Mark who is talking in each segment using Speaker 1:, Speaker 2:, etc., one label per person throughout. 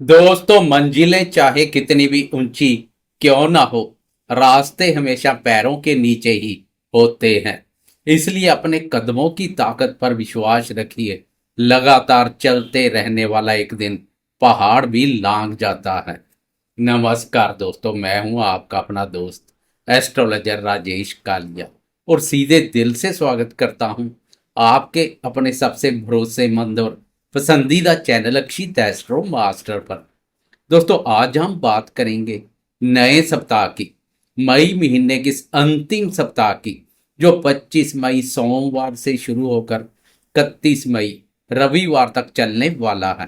Speaker 1: दोस्तों, मंजिलें चाहे कितनी भी ऊंची क्यों ना हो, रास्ते हमेशा पैरों के नीचे ही होते हैं। इसलिए अपने कदमों की ताकत पर विश्वास रखिए। लगातार चलते रहने वाला एक दिन पहाड़ भी लांघ जाता है। नमस्कार दोस्तों, मैं हूं आपका अपना दोस्त एस्ट्रोलॉजर राजेश कालिया और सीधे दिल से स्वागत करता हूं आपके अपने सबसे भरोसेमंद और पसंदीदा चैनल अक्षित एस्ट्रो मास्टर पर। दोस्तों, आज हम बात करेंगे नए सप्ताह की, मई महीने की इस अंतिम सप्ताह की, जो 25 मई सोमवार से शुरू होकर 31 मई रविवार तक चलने वाला है।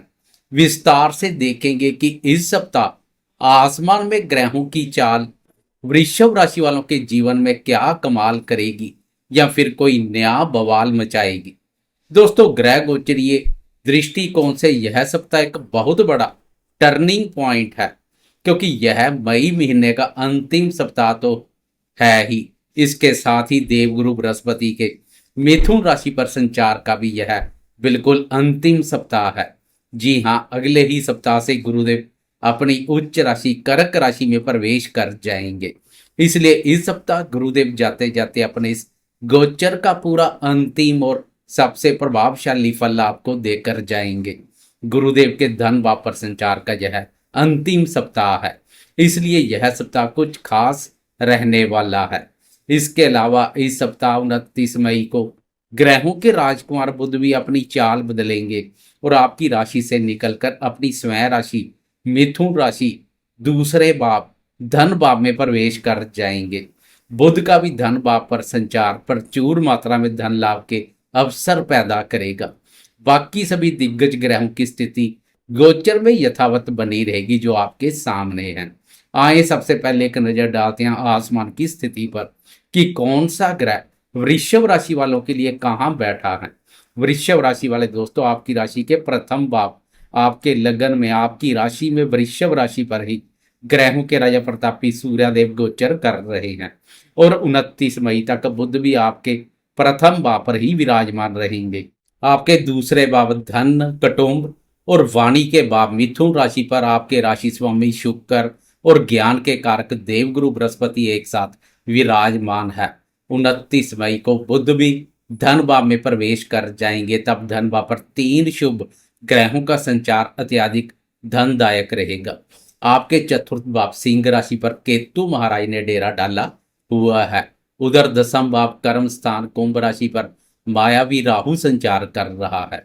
Speaker 1: विस्तार से देखेंगे कि इस सप्ताह आसमान में ग्रहों की चाल वृषभ राशि वालों के जीवन में क्या कमाल करेगी या फिर कोई नया बवाल मचाएगी। दोस्तों, ग्रह गोचरीय दृष्टिकोण से यह सप्ताह एक बहुत बड़ा टर्निंग पॉइंट है, क्योंकि यह मई महीने का अंतिम सप्ताह तो है ही, इसके साथ ही देवगुरु बृहस्पति के मिथुन राशि पर संचार का भी यह बिल्कुल अंतिम सप्ताह है। जी हाँ, अगले ही सप्ताह से गुरुदेव अपनी उच्च राशि कर्क राशि में प्रवेश कर जाएंगे। इसलिए इस सप्ताह गुरुदेव जाते जाते अपने इस गोचर का पूरा अंतिम और सबसे प्रभावशाली फल आपको देकर जाएंगे। गुरुदेव के धन भाव पर संचार का यह अंतिम सप्ताह है, इसलिए यह सप्ताह कुछ खास रहने वाला है। इसके अलावा इस सप्ताह 29 मई को ग्रहों के राजकुमार बुध भी अपनी चाल बदलेंगे और आपकी राशि से निकलकर अपनी स्वयं राशि मिथुन राशि दूसरे भाव धन भाव में प्रवेश कर जाएंगे। बुध का भी धन भाव पर संचार प्रचुर मात्रा में धन लाभ के अवसर पैदा करेगा। बाकी सभी दिग्गज ग्रहों की स्थिति गोचर में यथावत बनी रहेगी जो आपके सामने है। आइए सबसे पहले एक नजर डालते हैं आसमान की स्थिति पर कि कौन सा ग्रह वृषभ राशि वालों के लिए कहाँ बैठा है। वृषभ राशि वाले दोस्तों, आपकी राशि के प्रथम भाव आपके लगन में, आपकी राशि में वृषभ राशि पर ही ग्रहों के राजा प्रतापी सूर्यदेव गोचर कर रहे हैं और 29 मई तक बुध भी आपके प्रथम भाव पर ही विराजमान रहेंगे। आपके दूसरे भाव धन, कुटुंब और वाणी के भाव मिथुन राशि पर आपके राशि स्वामी शुक्र और ज्ञान के कारक देवगुरु बृहस्पति एक साथ विराजमान है। 29 मई को बुध भी धन भाव में प्रवेश कर जाएंगे, तब धन भाव पर 3 शुभ ग्रहों का संचार अत्यधिक धनदायक रहेगा। आपके चतुर्थ भाव सिंह राशि पर केतु महाराज ने डेरा डाला हुआ है। उधर दसम भाव कर्म स्थान कुंभ राशि पर मायावी राहु संचार कर रहा है।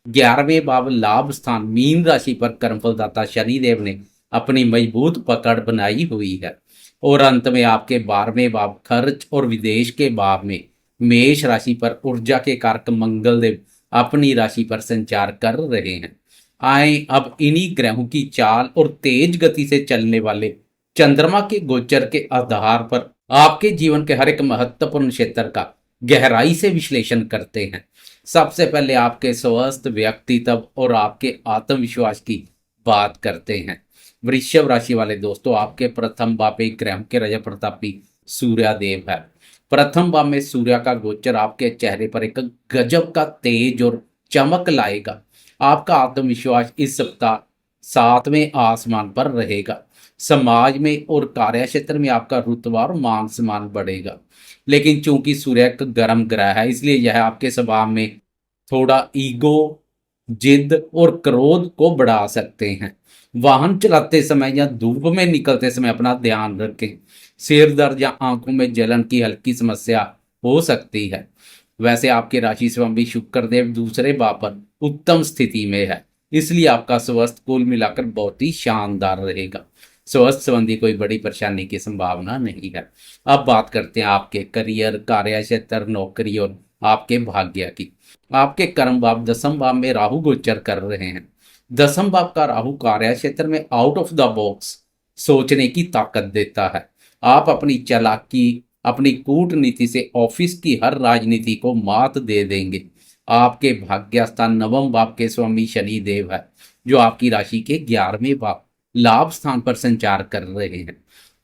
Speaker 1: 11वें भाव लाभ स्थान मीन राशि पर कर्मफलदाता शनिदेव ने अपनी मजबूत पकड़ बनाई हुई है और अंत में आपके 12वें भाव खर्च और विदेश के भाव में मेष राशि पर ऊर्जा के कारक मंगल देव अपनी राशि पर संचार कर रहे हैं। आए अब इन्हीं ग्रहों की चाल और तेज गति से चलने वाले चंद्रमा के गोचर के आधार पर आपके जीवन के हर एक महत्वपूर्ण क्षेत्र का गहराई से विश्लेषण करते हैं। सबसे पहले आपके स्वस्थ व्यक्तित्व और आपके आत्मविश्वास की बात करते हैं। वृषभ राशि वाले दोस्तों, आपके प्रथम भाव एक ग्रह के राजा प्रतापी सूर्यदेव है। प्रथम भाव में सूर्य का गोचर आपके चेहरे पर एक गजब का तेज और चमक लाएगा। आपका आत्मविश्वास इस सप्ताह 7वें आसमान पर रहेगा। समाज में और कार्य क्षेत्र में आपका रुतबा और मान सम्मान बढ़ेगा। लेकिन चूंकि सूर्य एक गर्म ग्रह है, इसलिए यह आपके स्वभाव में थोड़ा ईगो, जिद और क्रोध को बढ़ा सकते हैं। वाहन चलाते समय या धूप में निकलते समय अपना ध्यान रखें। सिर दर्द या आंखों में जलन की हल्की समस्या हो सकती है। वैसे आपके राशि स्वामी शुक्रदेव दूसरे भाव पर उत्तम स्थिति में है, इसलिए आपका स्वास्थ्य कुल मिलाकर बहुत ही शानदार रहेगा। स्वास्थ्य संबंधी कोई बड़ी परेशानी की संभावना नहीं है। अब बात करते हैं आपके करियर, कार्य क्षेत्र, नौकरी और आपके भाग्य की। आपके कर्म भाव दसम भाव में राहु गोचर कर रहे हैं। दसम भाव का राहु कार्य क्षेत्र में आउट ऑफ द बॉक्स सोचने की ताकत देता है। आप अपनी चालाकी, अपनी कूटनीति से ऑफिस की हर राजनीति को मात दे देंगे। आपके भाग्य स्थान नवम भाव के स्वामी शनि देव है, जो आपकी राशि के 11वें भाव लाभ स्थान पर संचार कर रहे हैं।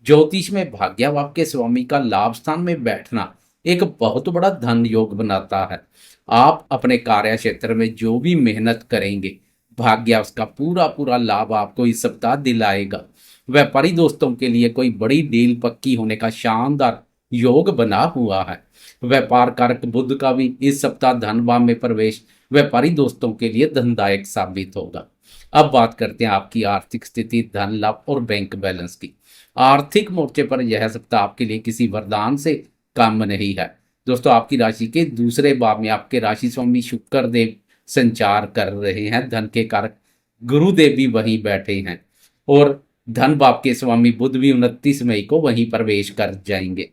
Speaker 1: ज्योतिष में भाग्य भाव के स्वामी का लाभ स्थान में बैठना एक बहुत बड़ा धन योग बनाता है। आप अपने कार्य क्षेत्र में जो भी मेहनत करेंगे भाग्य उसका पूरा पूरा लाभ आपको इस सप्ताह दिलाएगा। व्यापारी दोस्तों के लिए कोई बड़ी डील पक्की होने का शानदार योग बना हुआ है। व्यापार कारक बुध का भी इस सप्ताह धन भाव में प्रवेश व्यापारी दोस्तों के लिए धनदायक साबित होगा। अब बात करते हैं आपकी आर्थिक स्थिति, धन लाभ और बैंक बैलेंस की। आर्थिक मोर्चे पर यह सप्ताह आपके लिए किसी वरदान से कम नहीं है। दोस्तों, आपकी राशि के दूसरे भाव में आपके राशि स्वामी शुक्र देव संचार कर रहे हैं। धन के कारक गुरुदेव भी वहीं बैठे हैं और धन भाव के स्वामी बुध भी 29 मई को वहीं प्रवेश कर जाएंगे।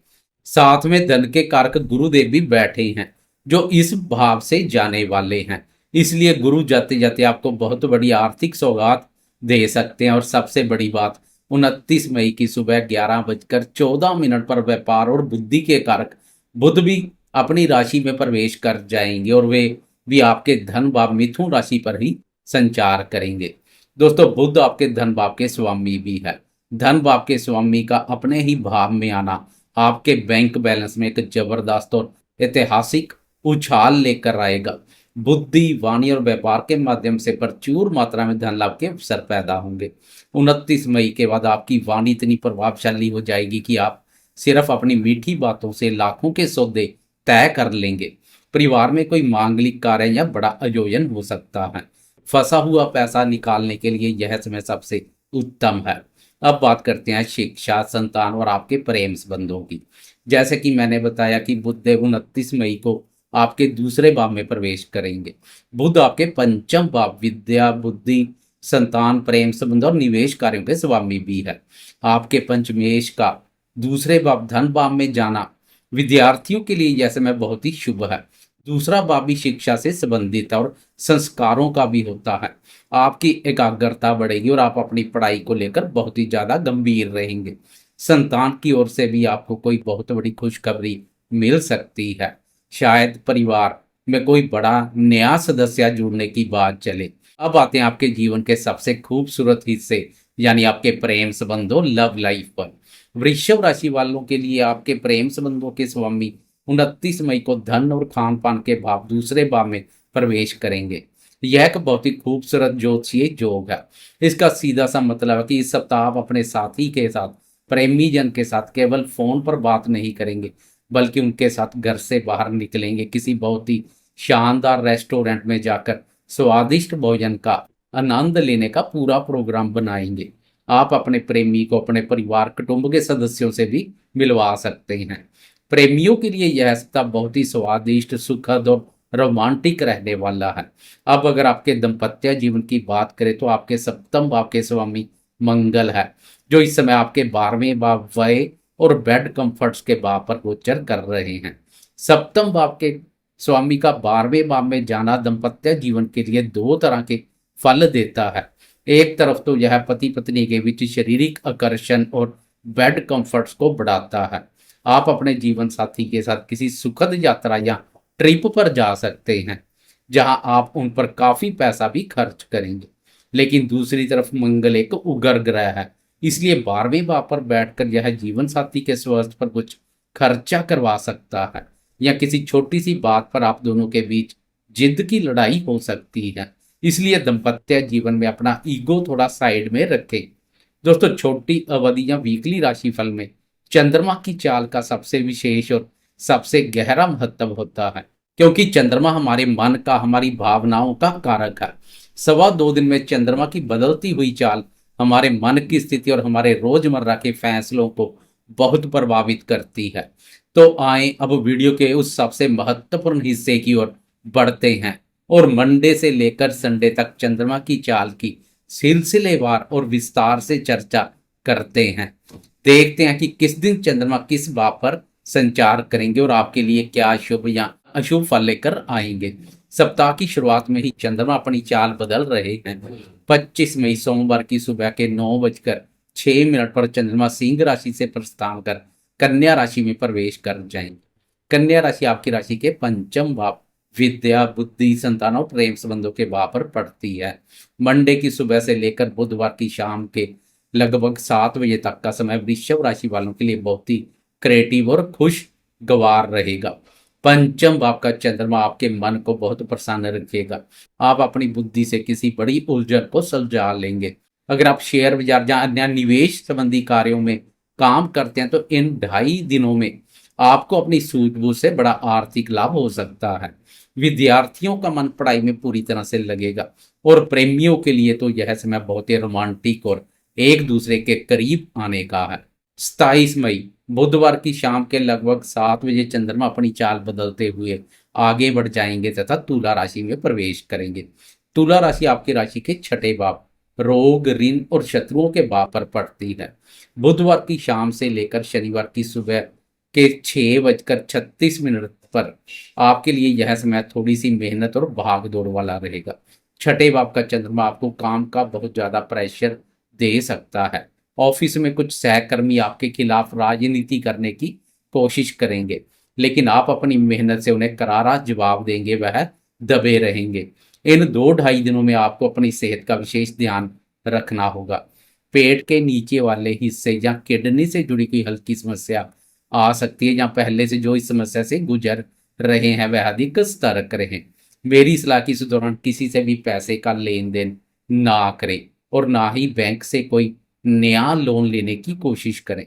Speaker 1: साथ में धन के कारक गुरुदेव भी बैठे हैं जो इस भाव से जाने वाले हैं। इसलिए गुरु जाते जाते आपको बहुत बड़ी आर्थिक सौगात दे सकते हैं। और सबसे बड़ी बात, 29 मई की सुबह 11:14 पर व्यापार और बुद्धि के कारक बुध भी अपनी राशि में प्रवेश कर जाएंगे और वे भी आपके धन भाव मिथुन राशि पर ही संचार करेंगे। दोस्तों, बुध आपके धन भाव के स्वामी भी है। धन भाव के स्वामी का अपने ही भाव में आना आपके बैंक बैलेंस में एक जबरदस्त और ऐतिहासिक उछाल लेकर आएगा। बुद्धि, वाणी और व्यापार के माध्यम से प्रचुर मात्रा में धन लाभ के अवसर पैदा होंगे। 29 मई के बाद आपकी वाणी इतनी प्रभावशाली हो जाएगी कि आप सिर्फ अपनी मीठी बातों से लाखों के सौदे तय कर लेंगे। परिवार में कोई मांगलिक कार्य या बड़ा आयोजन हो सकता है। फंसा हुआ पैसा निकालने के लिए यह समय सबसे उत्तम है। अब बात करते हैं शिक्षा, संतान और आपके प्रेम संबंधों की। जैसे कि मैंने बताया कि बुध 29 मई को आपके दूसरे भाव में प्रवेश करेंगे। बुध आपके पंचम भाव विद्या, बुद्धि, संतान, प्रेम संबंध और निवेश कार्यों के स्वामी भी है। आपके पंचमेश का दूसरे भाव धन भाव में जाना विद्यार्थियों के लिए यह समय बहुत ही शुभ है। दूसरा भाव भी शिक्षा से संबंधित और संस्कारों का भी होता है। आपकी एकाग्रता बढ़ेगी और आप अपनी पढ़ाई को लेकर बहुत ही ज्यादा गंभीर रहेंगे। संतान की ओर से भी आपको कोई बहुत बड़ी खुशखबरी मिल सकती है। शायद परिवार में कोई बड़ा नया सदस्य जुड़ने की बात चले। अब आते हैं आपके जीवन के सबसे खूबसूरत हिस्से यानी आपके प्रेम संबंधों, लव लाइफ पर। वृषभ राशि वालों के लिए आपके प्रेम संबंधों के स्वामी 29 मई को धन और खान पान के भाव दूसरे भाव में प्रवेश करेंगे। यह एक बहुत ही खूबसूरत ज्योतिषीय योग है। इसका सीधा सा मतलब है कि इस सप्ताह आप अपने साथी के साथ, प्रेमी जन के साथ केवल फोन पर बात नहीं करेंगे बल्कि उनके साथ घर से बाहर निकलेंगे, किसी बहुत ही शानदार रेस्टोरेंट में जाकर स्वादिष्ट भोजन का आनंद लेने का पूरा प्रोग्राम बनाएंगे। आप अपने प्रेमी को अपने परिवार, कुटुंब के सदस्यों से भी मिलवा सकते हैं। प्रेमियों के लिए यह सप्ताह बहुत ही स्वादिष्ट, सुखद और रोमांटिक रहने वाला है। अब अगर आपके दाम्पत्य जीवन की बात करें तो आपके सप्तम भाव के स्वामी मंगल है जो इस समय आपके 12वें भाव व्यय और बेड कंफर्ट्स के भाव पर गोचर कर रहे हैं। सप्तम भाव के स्वामी का 12वें भाव में जाना दाम्पत्य जीवन के लिए दो तरह के फल देता है। एक तरफ तो यह पति पत्नी के बीच शारीरिक आकर्षण और बेड कंफर्ट्स को बढ़ाता है। आप अपने जीवन साथी के साथ किसी सुखद यात्रा या ट्रिप पर जा सकते हैं जहां आप उन पर काफी पैसा भी खर्च करेंगे। लेकिन दूसरी तरफ मंगल एक उग्र ग्रह है, इसलिए 12वें भाव पर बैठकर यह जीवन साथी के स्वास्थ्य पर कुछ खर्चा करवा सकता है या किसी छोटी सी बात पर आप दोनों के बीच जिद की लड़ाई हो सकती है। इसलिए दाम्पत्य जीवन में अपना ईगो थोड़ा साइड में रखें। दोस्तों, छोटी अवधि या वीकली राशिफल में चंद्रमा की चाल का सबसे विशेष और सबसे गहरा महत्व होता है क्योंकि चंद्रमा हमारे मन का, हमारी भावनाओं का कारक है। 2.25 दिन में चंद्रमा की बदलती हुई चाल हमारे मन की स्थिति और हमारे रोजमर्रा के फैसलों को बहुत प्रभावित करती है। तो आए अब वीडियो के उस सबसे महत्वपूर्ण हिस्से की ओर बढ़ते हैं और मंडे से लेकर संडे तक चंद्रमा की चाल की सिलसिलेवार और विस्तार से चर्चा करते हैं। देखते हैं कि किस दिन चंद्रमा किस भाव पर संचार करेंगे और आपके लिए क्या शुभ या अशुभ फल लेकर आएंगे। सप्ताह की शुरुआत में ही चंद्रमा अपनी चाल बदल रहे हैं। 25 मई सोमवार की सुबह के 9:06 पर चंद्रमा सिंह राशि से प्रस्थान कर कन्या राशि में प्रवेश कर जाएंगे। कन्या राशि आपकी राशि के पंचम भाव विद्या, बुद्धि, संतान और प्रेम संबंधों के भाव पर पड़ती है। मंडे की सुबह से लेकर बुधवार की शाम के लगभग 7 बजे तक का समय वृषभ राशि वालों के लिए बहुत ही क्रिएटिव और खुशगवार रहेगा। पंचम भाव का चंद्रमा आपके मन को बहुत प्रसन्न रखेगा। आप अपनी बुद्धि से किसी बड़ी उलझन को सुलझा लेंगे। अगर आप शेयर बाजार या अन्य निवेश संबंधी कार्यों में काम करते हैं तो इन 2.5 दिनों में आपको अपनी सूझबूझ से बड़ा आर्थिक लाभ हो सकता है। विद्यार्थियों का मन पढ़ाई में पूरी तरह से लगेगा और प्रेमियों के लिए तो यह समय बहुत ही रोमांटिक और एक दूसरे के करीब आने का है। 27 मई बुधवार की शाम के लगभग 7 बजे चंद्रमा अपनी चाल बदलते हुए आगे बढ़ जाएंगे तथा तुला राशि में प्रवेश करेंगे। तुला राशि आपकी राशि के छठे भाव, रोग, ऋण और शत्रुओं के भाव पर पड़ती है। बुधवार की शाम से लेकर शनिवार की सुबह के 6:36 पर आपके लिए यह समय थोड़ी सी मेहनत और भाग दौड़ वाला रहेगा। छठे भाव का चंद्रमा आपको काम का बहुत ज्यादा प्रेशर दे सकता है। ऑफिस में कुछ सहकर्मी आपके खिलाफ राजनीति करने की कोशिश करेंगे, लेकिन आप अपनी मेहनत से उन्हें करारा जवाब देंगे, वह दबे रहेंगे। इन 2-2.5 दिनों में आपको अपनी सेहत का विशेष ध्यान रखना होगा। पेट के नीचे वाले हिस्से या किडनी से जुड़ी कोई हल्की समस्या आ सकती है, या पहले से जो इस समस्या से गुजर रहे हैं वह अधिक सतर्क रहें। मेरी सलाह की इस दौरान किसी से भी पैसे का लेन देन ना करें और ना ही बैंक से कोई नया लोन लेने की कोशिश करें।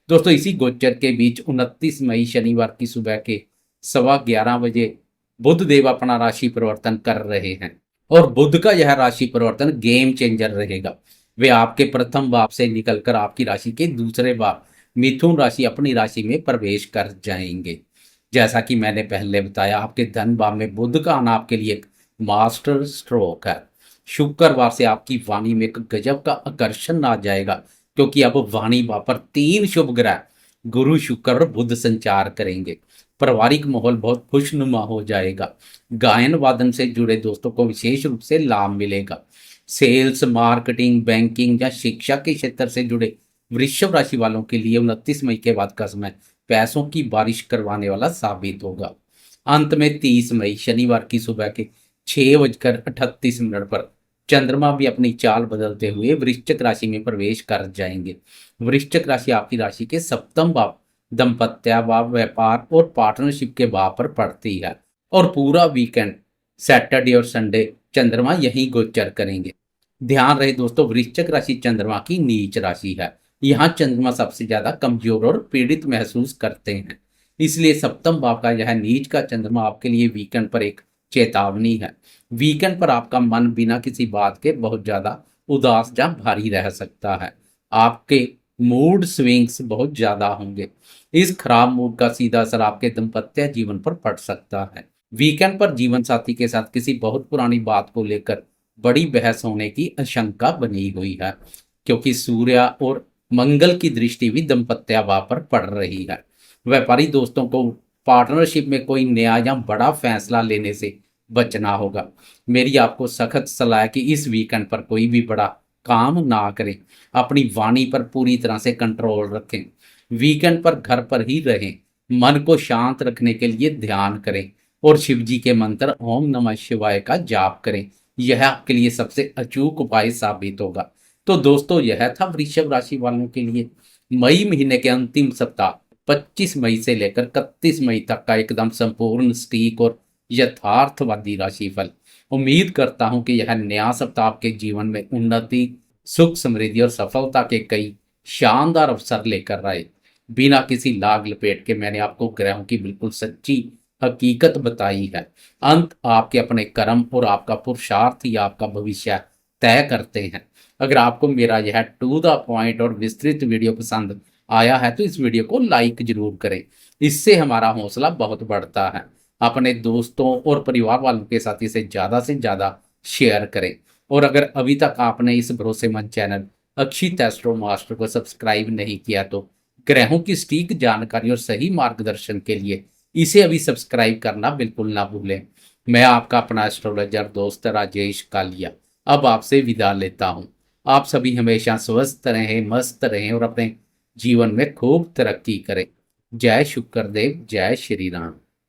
Speaker 1: दोस्तों, इसी गोचर के बीच 29 मई शनिवार की सुबह के 11:15 बजे बुध देव अपना राशि परिवर्तन कर रहे हैं और बुध का यह राशि परिवर्तन गेम चेंजर रहेगा। वे आपके प्रथम भाव से निकलकर आपकी राशि के दूसरे भाव मिथुन राशि अपनी राशि में प्रवेश कर जाएंगे। जैसा कि मैंने पहले बताया, आपके धन भाव में बुध का आना आपके लिए एक मास्टर स्ट्रोक है। शुक्रवार से आपकी वाणी में एक गजब का आकर्षण आ जाएगा, क्योंकि अब वाणी भाव पर 3 शुभ ग्रह गुरु, शुक्र और बुध संचार करेंगे। पारिवारिक माहौल बहुत खुशनुमा हो जाएगा। गायन वादन से जुड़े दोस्तों को विशेष रूप से लाभ मिलेगा। सेल्स, मार्केटिंग, बैंकिंग या शिक्षा के क्षेत्र से जुड़े वृषभ राशि वालों के लिए 29 मई के बाद का समय पैसों की बारिश करवाने वाला साबित होगा। अंत में 30 मई शनिवार की सुबह के 6:38 पर चंद्रमा भी अपनी चाल बदलते हुए वृश्चिक राशि में प्रवेश कर जाएंगे। वृश्चिक राशि आपकी राशि के सप्तम भाव, दाम्पत्य भाव, व्यापार और पार्टनरशिप के भाव पर पड़ती है और पूरा वीकेंड सैटरडे और संडे चंद्रमा यहीं गोचर करेंगे। ध्यान रहे दोस्तों, वृश्चिक राशि चंद्रमा की नीच राशि है। यहाँ चंद्रमा सबसे ज्यादा कमजोर और पीड़ित महसूस करते हैं, इसलिए सप्तम भाव का यह नीच का चंद्रमा आपके लिए वीकेंड पर एक चेतावनी है। वीकेंड पर आपका मन बिना किसी बात के बहुत ज्यादा उदास या भारी रह सकता है। आपके मूड स्विंग्स बहुत ज्यादा होंगे। इस खराब मूड का सीधा असर आपके दाम्पत्य जीवन पर पड़ सकता है। वीकेंड पर जीवन साथी के साथ किसी बहुत पुरानी बात को लेकर बड़ी बहस होने की आशंका बनी हुई है, क्योंकि सूर्य और मंगल की दृष्टि भी दाम्पत्य भाव पर पड़ रही है। व्यापारी दोस्तों को पार्टनरशिप में कोई नया या बड़ा फैसला लेने से बचना होगा। मेरी आपको सख्त सलाह है कि इस वीकेंड पर कोई भी बड़ा काम ना करें। अपनी वाणी पर पूरी तरह से कंट्रोल रखें। वीकेंड पर घर पर ही रहें। मन को शांत रखने के लिए ध्यान करें और शिव जी के मंत्र ओम नमः शिवाय का जाप करें। यह आपके लिए सबसे अचूक उपाय साबित होगा। तो दोस्तों, यह था वृषभ राशि वालों के लिए मई महीने के अंतिम सप्ताह 25 मई से लेकर 31 मई तक का एकदम संपूर्ण सटीक और यथार्थवादी राशिफल। उम्मीद करता हूं कि यह नया सप्ताह आपके जीवन में उन्नति, सुख, समृद्धि और सफलता के कई शानदार अवसर लेकर आए। बिना किसी लाग लपेट के मैंने आपको ग्रहों की बिल्कुल सच्ची हकीकत बताई है। अंत आपके अपने कर्म और आपका पुरुषार्थ ही आपका भविष्य तय करते हैं। अगर आपको मेरा यह टू द पॉइंट और विस्तृत वीडियो पसंद आया है तो इस वीडियो को लाइक जरूर करें। इससे हमारा हौसला बहुत बढ़ता है। अपने दोस्तों और परिवार वालों के साथ इसे ज़्यादा से ज़्यादा शेयर करें। और अगर अभी तक आपने इस भरोसेमंद चैनल अक्षित एस्ट्रो मास्टर को सब्सक्राइब नहीं किया तो ग्रहों की सटीक जानकारी और सही मार्गदर्शन के लिए इसे अभी सब्सक्राइब करना बिल्कुल ना भूलें। मैं आपका अपना एस्ट्रोलॉजर दोस्त राजेश कालिया अब आपसे विदा लेता हूँ। आप सभी हमेशा स्वस्थ रहें, मस्त रहें और अपने जीवन में खूब तरक्की करें। जय शुक्रदेव, जय श्री राम।